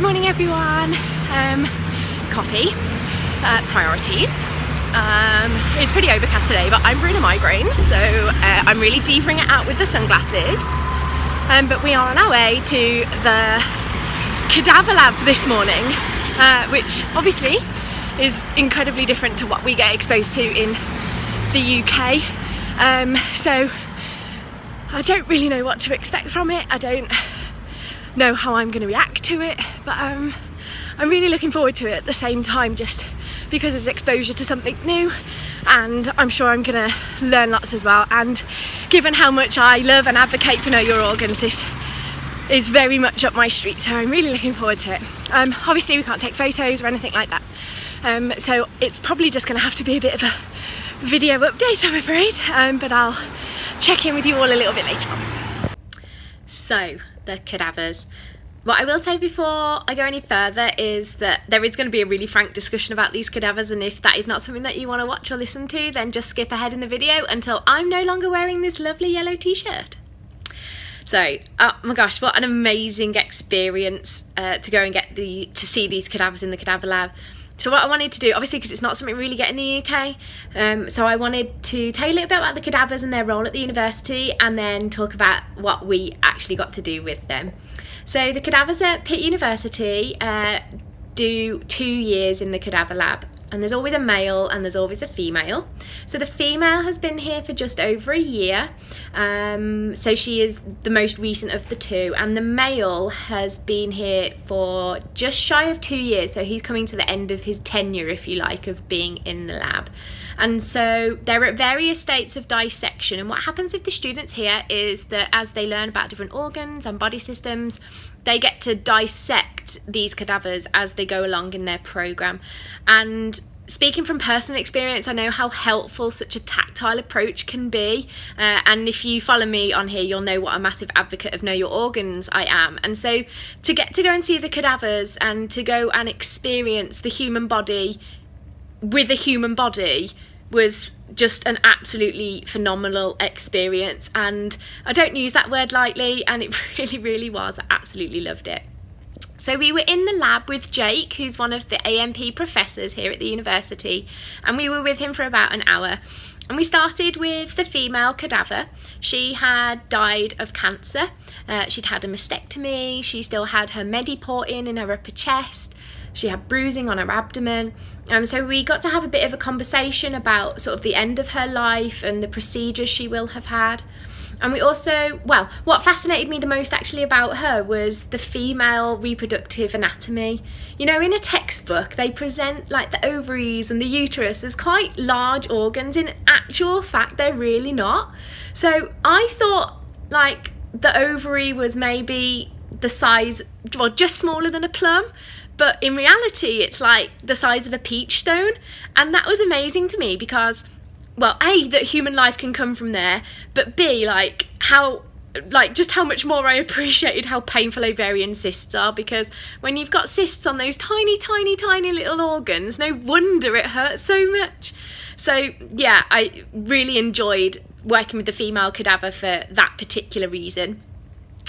Good morning everyone. Coffee, priorities. It's pretty overcast today, but I'm brewing a migraine, so I'm really deevering it out with the sunglasses. But we are on our way to the cadaver lab this morning, which obviously is incredibly different to what we get exposed to in the UK. So I don't really know what to expect from it. I don't know how I'm going to react to it, but I'm really looking forward to it at the same time, just because it's exposure to something new, and I'm sure I'm going to learn lots as well. And given how much I love and advocate for Know Your Organs, this is very much up my street, so I'm really looking forward to it. Obviously we can't take photos or anything like that, so it's probably just going to have to be a bit of a video update, I'm afraid, but I'll check in with you all a little bit later on. So, the cadavers. What I will say before I go any further is that there is going to be a really frank discussion about these cadavers, and if that is not something that you want to watch or listen to, then just skip ahead in the video until I'm no longer wearing this lovely yellow t-shirt. So, oh my gosh, what an amazing experience to go and to see these cadavers in the cadaver lab. So what I wanted to do, obviously because it's not something we really get in the UK, so I wanted to tell you a little bit about the cadavers and their role at the university, and then talk about what we actually got to do with them. So the cadavers at Pitt University do 2 years in the cadaver lab, and there's always a male and there's always a female. So the female has been here for just over a year, so she is the most recent of the two, and the male has been here for just shy of 2 years, so he's coming to the end of his tenure, if you like, of being in the lab. And so they're at various states of dissection, and what happens with the students here is that as they learn about different organs and body systems, they get to dissect these cadavers as they go along in their programme. And speaking from personal experience, I know how helpful such a tactile approach can be, and if you follow me on here, you'll know what a massive advocate of Know Your Organs I am. And so to get to go and see the cadavers and to go and experience the human body with a human body was just an absolutely phenomenal experience, and I don't use that word lightly, and it really was. I absolutely loved it. So we were in the lab with Jake, who's one of the AMP professors here at the university, and we were with him for about an hour. And we started with the female cadaver. She had died of cancer. She'd had a mastectomy. She still had her Mediport in her upper chest. She had bruising on her abdomen. So we got to have a bit of a conversation about sort of the end of her life and the procedures she will have had. And we also, well, what fascinated me the most actually about her was the female reproductive anatomy. You know, in a textbook, they present like the ovaries and the uterus as quite large organs. In actual fact, they're really not. So I thought like the ovary was maybe the size, well, just smaller than a plum. But in reality, it's like the size of a peach stone. And that was amazing to me because, well, A, that human life can come from there, but B, just how much more I appreciated how painful ovarian cysts are, because when you've got cysts on those tiny little organs, no wonder it hurts so much. So yeah, I really enjoyed working with the female cadaver for that particular reason.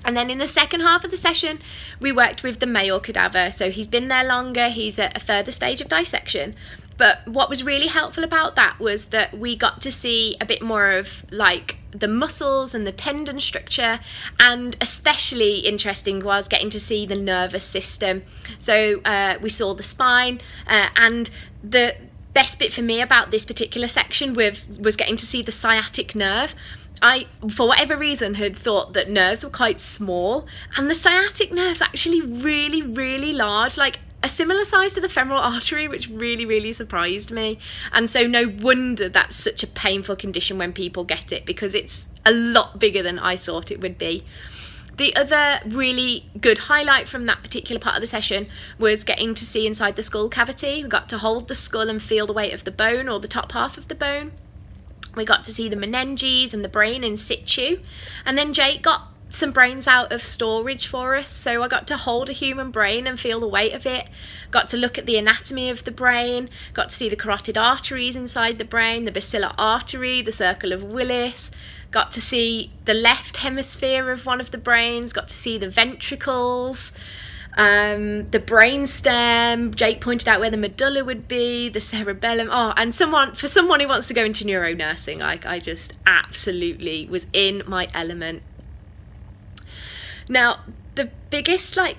And then in the second half of the session, we worked with the male cadaver. So he's been there longer, he's at a further stage of dissection. But what was really helpful about that was that we got to see a bit more of like the muscles and the tendon structure, and especially interesting was getting to see the nervous system. So we saw the spine, and the best bit for me about this particular section was getting to see the sciatic nerve. I, for whatever reason, had thought that nerves were quite small, and the sciatic nerve's actually really large, like a similar size to the femoral artery, which really surprised me. And so no wonder that's such a painful condition when people get it, because it's a lot bigger than I thought it would be. The other really good highlight from that particular part of the session was getting to see inside the skull cavity. We got to hold the skull and feel the weight of the bone, or the top half of the bone. We got to see the meninges and the brain in situ. And then Jake got some brains out of storage for us, so I got to hold a human brain and feel the weight of it, got to look at the anatomy of the brain, got to see the carotid arteries inside the brain, the basilar artery, the circle of Willis, got to see the left hemisphere of one of the brains, got to see the ventricles. the brainstem. Jake pointed out where the medulla would be, the cerebellum. Oh, and for someone who wants to go into neuro nursing, I just absolutely was in my element. Now, the biggest, an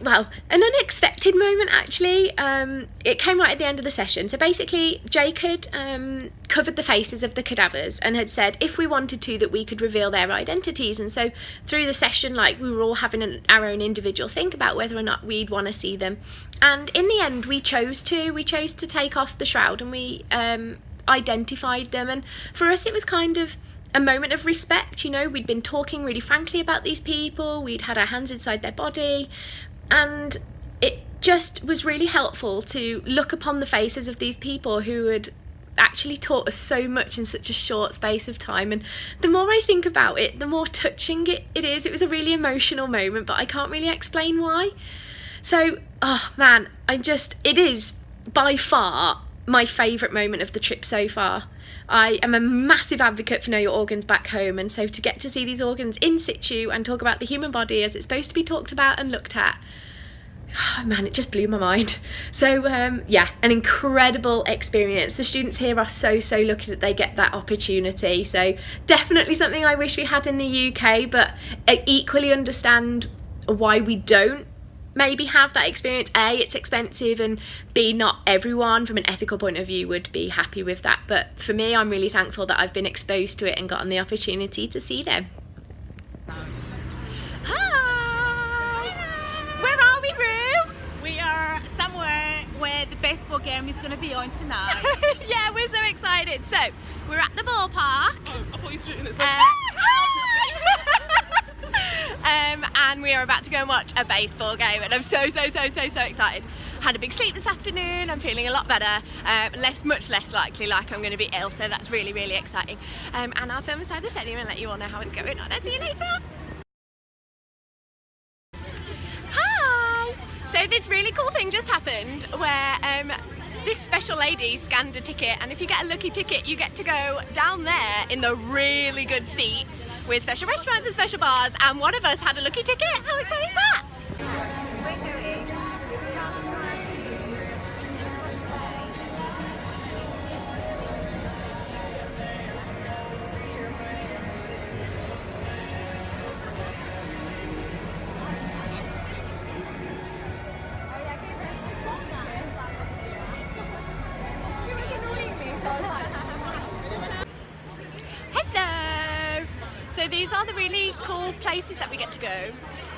unexpected moment actually, it came right at the end of the session. So basically, Jake had covered the faces of the cadavers and had said if we wanted to that we could reveal their identities. And so through the session, we were all having our own individual think about whether or not we'd want to see them. And in the end, we chose to take off the shroud, and we identified them. And for us, it was kind of a moment of respect. We'd been talking really frankly about these people, we'd had our hands inside their body, and it just was really helpful to look upon the faces of these people who had actually taught us so much in such a short space of time. And the more I think about it, the more touching it is. It was a really emotional moment, but I can't really explain why. So, oh man, it is by far my favourite moment of the trip so far. I am a massive advocate for Know Your Organs back home, and so to get to see these organs in situ and talk about the human body as it's supposed to be talked about and looked at, oh man, it just blew my mind. So an incredible experience. The students here are so lucky that they get that opportunity. So definitely something I wish we had in the UK, but I equally understand why we don't maybe have that experience. A, it's expensive, and B, not everyone from an ethical point of view would be happy with that. But for me, I'm really thankful that I've been exposed to it and gotten the opportunity to see them. Hi! Where are we, Rue? We are somewhere where the baseball game is going to be on tonight. Yeah, we're so excited. So, we're at the ballpark. Oh, I thought you were shooting this and we are about to go and watch a baseball game, and I'm so excited. Had a big sleep this afternoon, I'm feeling a lot better, much less likely like I'm going to be ill, so that's really exciting. And I'll film inside the stadium and let you all know how it's going on. I'll see you later. Hi! So this really cool thing just happened where this special lady scanned a ticket, and if you get a lucky ticket you get to go down there in the really good seats with special restaurants and special bars, and one of us had a lucky ticket. How exciting is that? So these are the really cool places that we get to go,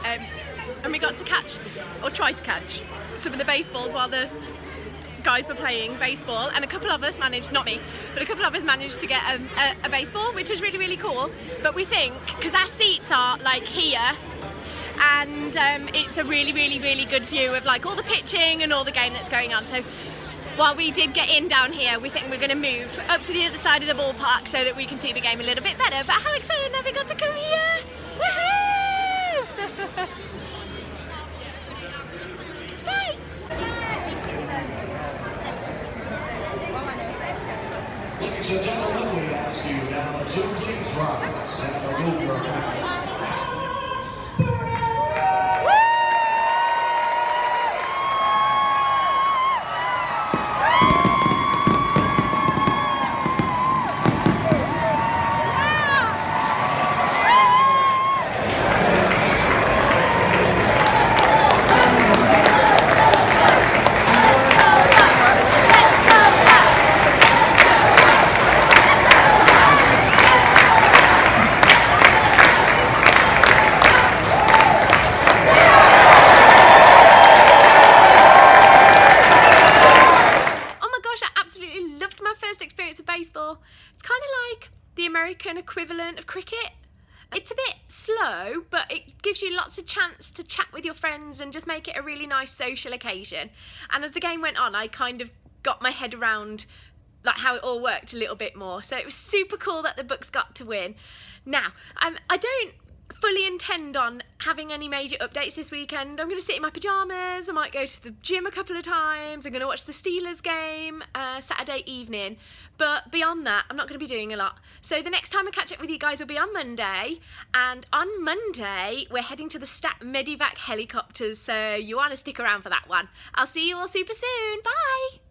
and we got to try to catch some of the baseballs while the guys were playing baseball, and a couple of us managed, not me, but a couple of us managed to get a baseball, which was really cool. But we think, because our seats are here, and it's a really good view of all the pitching and all the game that's going on. So while we did get in down here, we think we're going to move up to the other side of the ballpark so that we can see the game a little bit better. But how exciting have we got to come here? Woohoo! Bye! Ladies and gentlemen, we ask you now to please rise and remove your hats. It's kind of like the American equivalent of cricket. It's a bit slow, but it gives you lots of chance to chat with your friends and just make it a really nice social occasion. And as the game went on, I kind of got my head around how it all worked a little bit more. So it was super cool that the Bucks got to win. Now, I don't fully intend on having any major updates this weekend. I'm going to sit in my pyjamas, I might go to the gym a couple of times, I'm going to watch the Steelers game Saturday evening, but beyond that I'm not going to be doing a lot. So the next time I catch up with you guys will be on Monday, and on Monday we're heading to the Stat Medivac helicopters, so you want to stick around for that one. I'll see you all super soon. Bye!